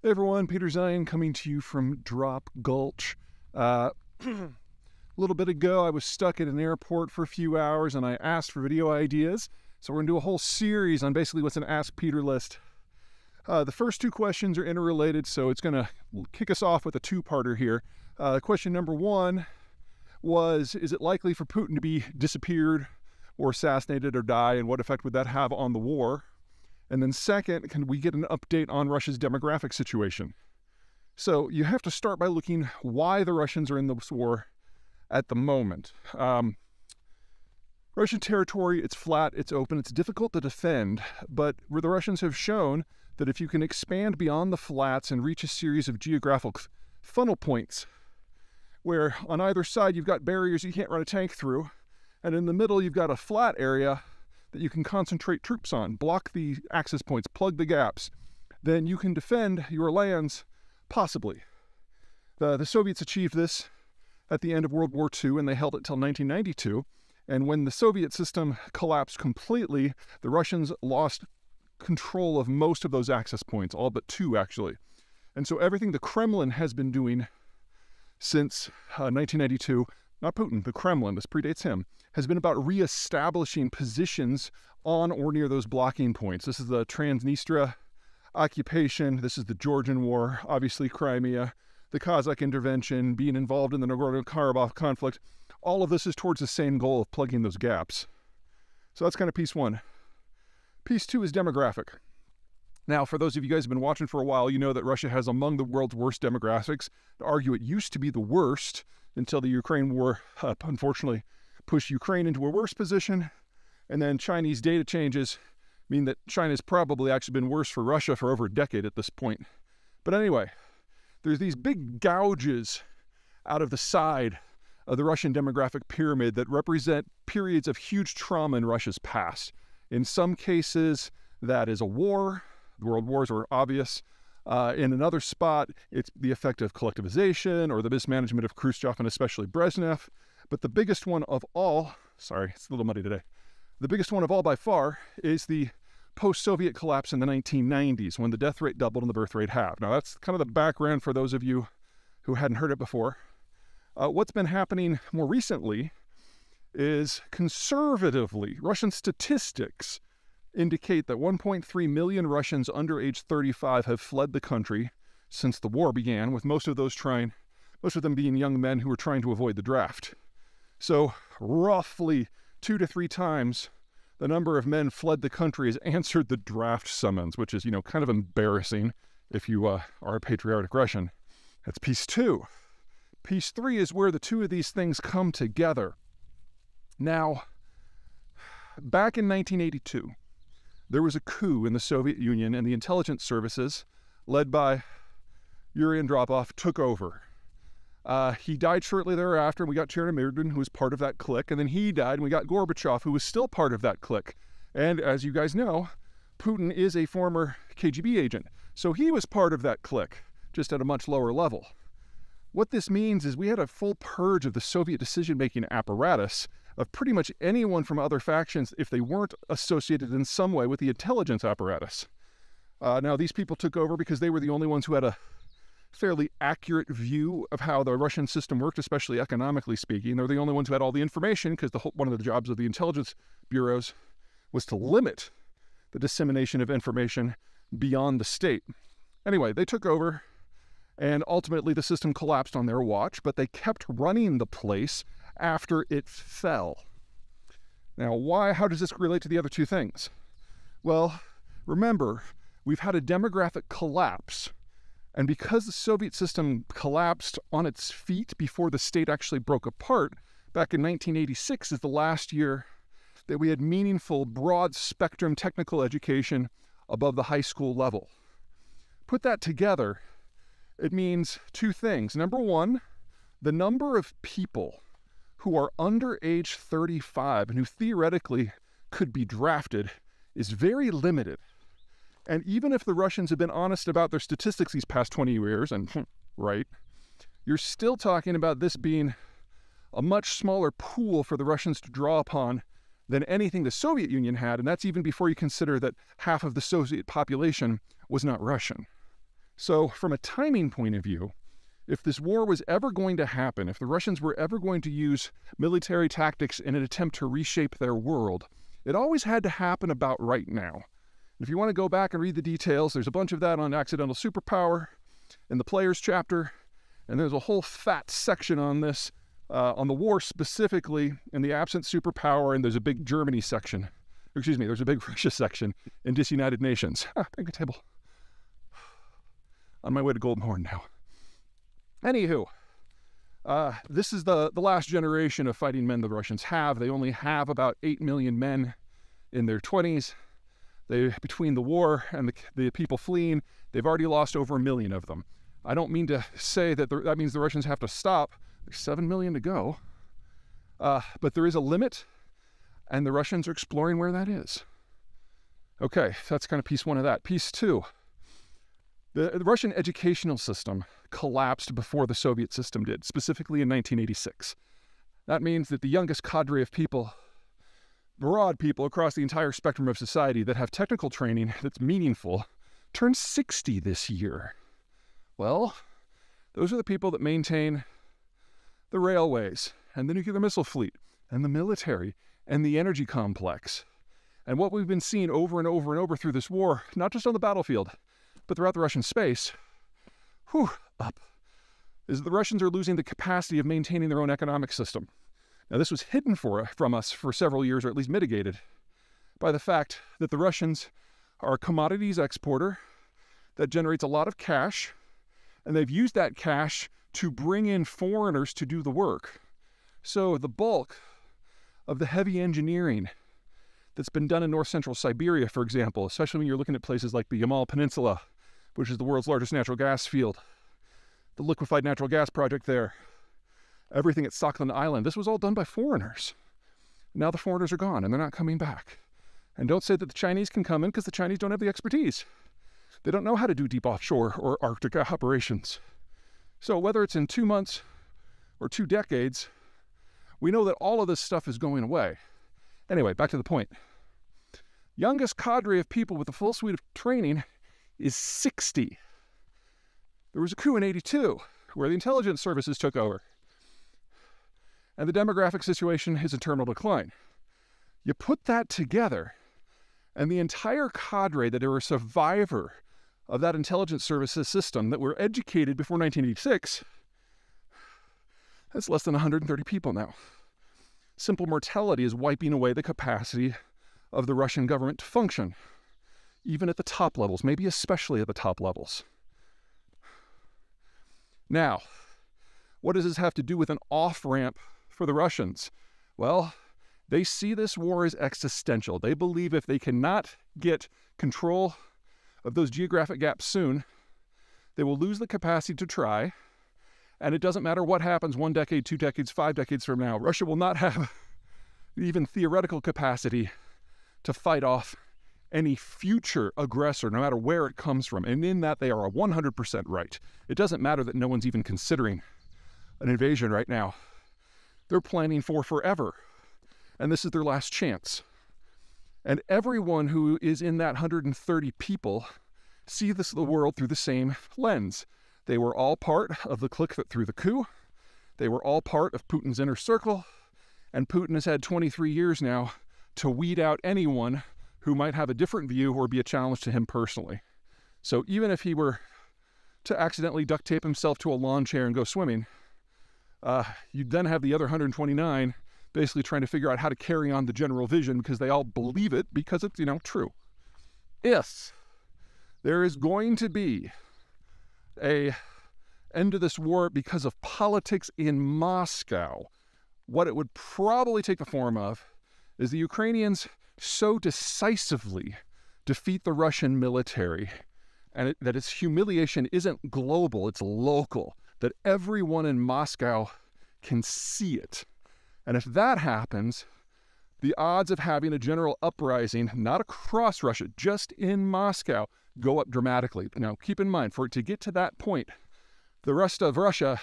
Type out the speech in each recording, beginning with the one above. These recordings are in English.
Hey everyone, Peter Zeihan coming to you from Drop Gulch. A little bit ago, I was stuck at an airport for a few hours and I asked for video ideas. So we're going to do a whole series on basically what's an Ask Peter list. The first two questions are interrelated, so it's going to kick us off with a two-parter here. Question number one was, is it likely for Putin to be disappeared or assassinated or die, and what effect would that have on the war? And then second, can we get an update on Russia's demographic situation? So you have to start by looking why the Russians are in this war at the moment. Russian territory, it's flat, it's open, it's difficult to defend, but the Russians have shown that if you can expand beyond the flats and reach a series of geographical funnel points, where on either side you've got barriers you can't run a tank through, and in the middle you've got a flat area that you can concentrate troops on, block the access points, plug the gaps, then you can defend your lands, possibly. The Soviets achieved this at the end of World War II, and they held it till 1992. And when the Soviet system collapsed completely, the Russians lost control of most of those access points, all but two, actually. And so everything the Kremlin has been doing since 1992, not Putin, the Kremlin, this predates him, has been about reestablishing positions on or near those blocking points. This is the Transnistria occupation, this is the Georgian War, obviously Crimea, the Kazakh intervention, being involved in the Nagorno-Karabakh conflict. All of this is towards the same goal of plugging those gaps. So that's kind of piece one. Piece two is demographic. Now, for those of you guys who have been watching for a while, you know that Russia has among the world's worst demographics. To argue it used to be the worst until the Ukraine war, unfortunately, pushed Ukraine into a worse position. And then Chinese data changes mean that China's probably actually been worse for Russia for over a decade at this point. But anyway, there's these big gouges out of the side of the Russian demographic pyramid that represent periods of huge trauma in Russia's past. In some cases, that is a war. The world wars were obvious. In another spot, it's the effect of collectivization or the mismanagement of Khrushchev and especially Brezhnev. But the biggest one of all, sorry, it's a little muddy today. The biggest one of all by far is the post-Soviet collapse in the 1990s when the death rate doubled and the birth rate halved. Now that's kind of the background for those of you who hadn't heard it before. What's been happening more recently is conservatively, Russian statistics indicate that 1.3 million Russians under age 35 have fled the country since the war began, with most of them being young men who were trying to avoid the draft. So roughly 2 to 3 times the number of men fled the country has answered the draft summons, which is, kind of embarrassing if you are a patriotic Russian. That's piece two. Piece three is where the two of these things come together. Now, back in 1982, there was a coup in the Soviet Union, and the intelligence services, led by Yuri Andropov, took over. He died shortly thereafter, and we got Chernomyrdin, who was part of that clique, and then he died, and we got Gorbachev, who was still part of that clique. And as you guys know, Putin is a former KGB agent, so he was part of that clique, just at a much lower level. What this means is we had a full purge of the Soviet decision-making apparatus of pretty much anyone from other factions if they weren't associated in some way with the intelligence apparatus. Now, these people took over because they were the only ones who had a fairly accurate view of how the Russian system worked, especially economically speaking. They're the only ones who had all the information because one of the jobs of the intelligence bureaus was to limit the dissemination of information beyond the state. Anyway, they took over, and ultimately the system collapsed on their watch, but they kept running the place after it fell. Now, how does this relate to the other two things? Well, remember, we've had a demographic collapse, and because the Soviet system collapsed on its feet before the state actually broke apart, back in 1986 is the last year that we had meaningful, broad-spectrum technical education above the high school level. Put that together, it means two things. Number one, the number of people who are under age 35 and who theoretically could be drafted is very limited. And even if the Russians have been honest about their statistics these past 20 years, and right, you're still talking about this being a much smaller pool for the Russians to draw upon than anything the Soviet Union had, and that's even before you consider that half of the Soviet population was not Russian. So from a timing point of view, if this war was ever going to happen, if the Russians were ever going to use military tactics in an attempt to reshape their world, it always had to happen about right now. If you want to go back and read the details, there's a bunch of that on accidental superpower in the players chapter, and there's a whole fat section on this, on the war specifically, in the absent superpower, and there's a big Germany section. Excuse me, there's a big Russia section in Disunited Nations. Big table. On my way to Golden Horn now. Anywho, this is the last generation of fighting men the Russians have. They only have about 8 million men in their 20s. Between the war and the people fleeing, they've already lost over 1 million of them. I don't mean to say that that means the Russians have to stop. There's 7 million to go. But there is a limit, and the Russians are exploring where that is. Okay, that's kind of piece one of that. Piece two, the Russian educational system collapsed before the Soviet system did, specifically in 1986. That means that the youngest cadre of people, broad people across the entire spectrum of society that have technical training that's meaningful, turns 60 this year. Well, those are the people that maintain the railways and the nuclear missile fleet and the military and the energy complex. And what we've been seeing over and over and over through this war, not just on the battlefield, but throughout the Russian space, is the Russians are losing the capacity of maintaining their own economic system. Now, this was hidden from us for several years, or at least mitigated, by the fact that the Russians are a commodities exporter that generates a lot of cash, and they've used that cash to bring in foreigners to do the work. So the bulk of the heavy engineering that's been done in north-central Siberia, for example, especially when you're looking at places like the Yamal Peninsula, which is the world's largest natural gas field, the liquefied natural gas project there, everything at Sakhalin Island, this was all done by foreigners. Now the foreigners are gone, and they're not coming back. And don't say that the Chinese can come in, because the Chinese don't have the expertise. They don't know how to do deep offshore or Arctic operations. So whether it's in 2 months or 2 decades, we know that all of this stuff is going away. Anyway, back to the point. Youngest cadre of people with a full suite of training is 60. There was a coup in 82 where the intelligence services took over. And the demographic situation is in terminal decline. You put that together, and the entire cadre that are a survivor of that intelligence services system that were educated before 1986, that's less than 130 people now. Simple mortality is wiping away the capacity of the Russian government to function, even at the top levels, maybe especially at the top levels. Now, what does this have to do with an off-ramp for the Russians? Well, they see this war as existential. They believe if they cannot get control of those geographic gaps soon, they will lose the capacity to try. And it doesn't matter what happens 1 decade, 2 decades, 5 decades from now. Russia will not have even theoretical capacity to fight off any future aggressor, no matter where it comes from. And in that, they are 100% right. It doesn't matter that no one's even considering an invasion right now. They're planning for forever. And this is their last chance. And everyone who is in that 130 people see the world through the same lens. They were all part of the clique that threw the coup. They were all part of Putin's inner circle. And Putin has had 23 years now to weed out anyone who might have a different view or be a challenge to him personally. So even if he were to accidentally duct tape himself to a lawn chair and go swimming, you'd then have the other 129 basically trying to figure out how to carry on the general vision because they all believe it because it's, true. If there is going to be an end to this war because of politics in Moscow, what it would probably take the form of is the Ukrainians so decisively defeat the Russian military and that its humiliation isn't global, it's local, that everyone in Moscow can see it. And if that happens, the odds of having a general uprising, not across Russia, just in Moscow, go up dramatically. Now, keep in mind, for it to get to that point, the rest of Russia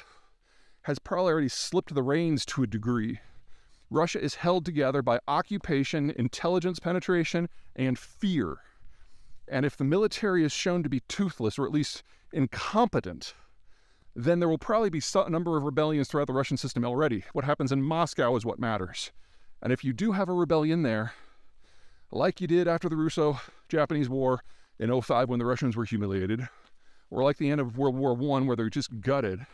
has probably already slipped the reins to a degree. Russia is held together by occupation, intelligence penetration, and fear. And if the military is shown to be toothless, or at least incompetent, then there will probably be a number of rebellions throughout the Russian system already. What happens in Moscow is what matters. And if you do have a rebellion there, like you did after the Russo-Japanese War in 2005 when the Russians were humiliated, or like the end of World War I where they're just gutted,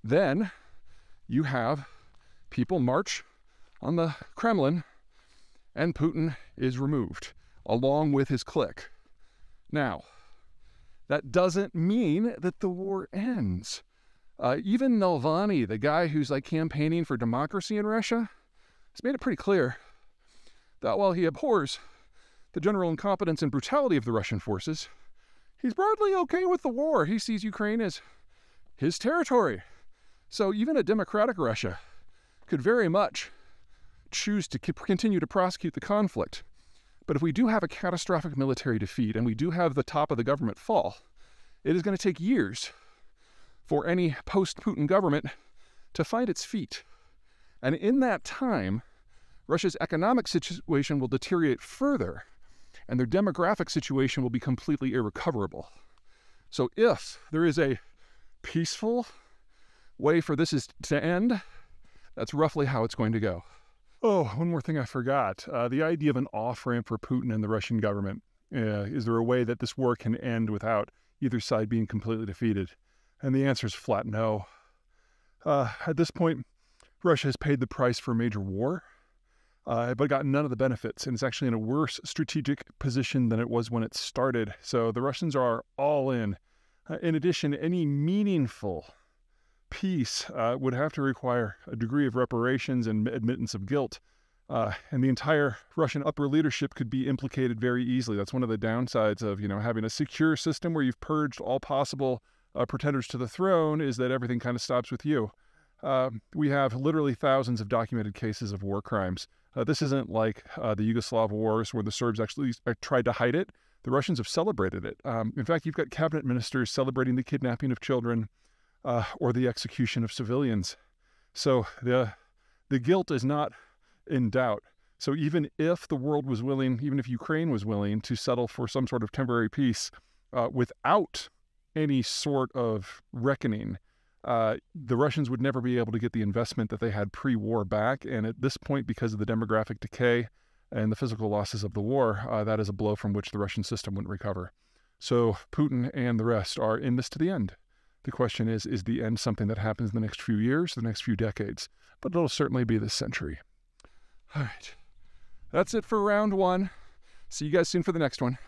then you have people march on the Kremlin and Putin is removed along with his clique. Now, that doesn't mean that the war ends. Even Navalny, the guy who's like campaigning for democracy in Russia, has made it pretty clear that while he abhors the general incompetence and brutality of the Russian forces, he's broadly okay with the war. He sees Ukraine as his territory. So even a democratic Russia could very much choose to continue to prosecute the conflict. But if we do have a catastrophic military defeat and we do have the top of the government fall, it is going to take years for any post-Putin government to find its feet. And in that time, Russia's economic situation will deteriorate further, and their demographic situation will be completely irrecoverable. So if there is a peaceful way for this to end, that's roughly how it's going to go. Oh, one more thing I forgot. The idea of an off-ramp for Putin and the Russian government. Is there a way that this war can end without either side being completely defeated? And the answer is flat no. At this point, Russia has paid the price for a major war, but got none of the benefits, and it's actually in a worse strategic position than it was when it started. So the Russians are all in. In addition, any meaningful peace would have to require a degree of reparations and admittance of guilt. And the entire Russian upper leadership could be implicated very easily. That's one of the downsides of, having a secure system where you've purged all possible pretenders to the throne, is that everything kind of stops with you. We have literally thousands of documented cases of war crimes. This isn't like the Yugoslav wars where the Serbs actually tried to hide it. The Russians have celebrated it. In fact, you've got cabinet ministers celebrating the kidnapping of children or the execution of civilians. So the guilt is not in doubt. So even if the world was willing, even if Ukraine was willing to settle for some sort of temporary peace without any sort of reckoning, the Russians would never be able to get the investment that they had pre-war back. And at this point, because of the demographic decay and the physical losses of the war, that is a blow from which the Russian system wouldn't recover. So Putin and the rest are in this to the end. The question is the end something that happens in the next few years, the next few decades? But it'll certainly be this century. All right. That's it for round one. See you guys soon for the next one.